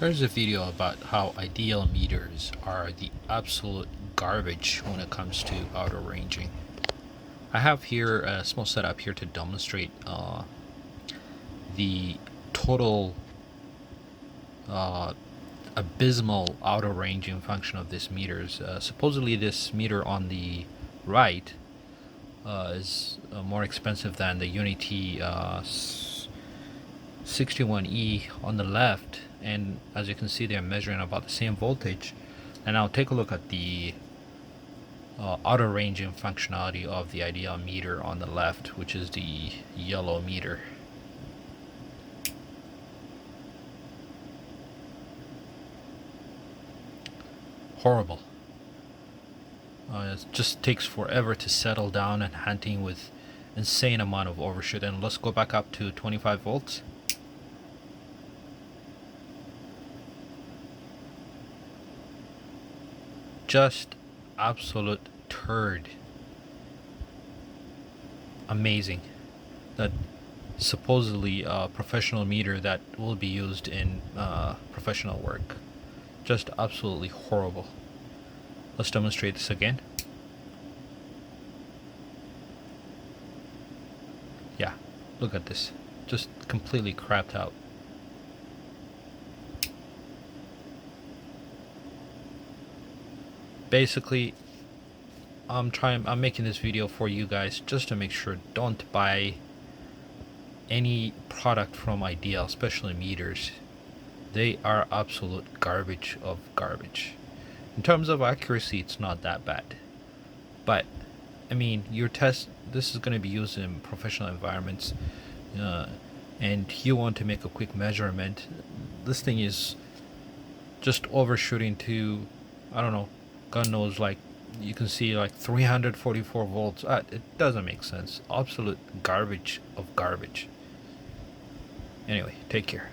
Here's a video about how ideal meters are the absolute garbage when it comes to auto ranging. I have here a small setup here to demonstrate the total abysmal auto ranging function of this meters. Supposedly this meter on the right is more expensive than the Unity 61E on the left, and as you can see they're measuring about the same voltage. And I'll take a look at the auto ranging functionality of the ideal meter on the left, which is the yellow meter. Horrible. It just takes forever to settle down and hunting with insane amount of overshoot. And let's go back up to 25 volts. Just absolute turd. Amazing. That supposedly a professional meter that will be used in professional work. Just absolutely horrible. Let's demonstrate this again. Yeah, look at this. Just completely crapped out. Basically, I'm making this video for you guys just to make sure don't buy any product from Ideal, especially meters. They are absolute garbage of garbage. In terms of accuracy, it's not that bad, but I mean, this is going to be used in professional environments, and you want to make a quick measurement. This thing is just overshooting to, I don't know, God knows, like you can see like 344 volts. It doesn't make sense. Absolute garbage of garbage. Anyway, take care.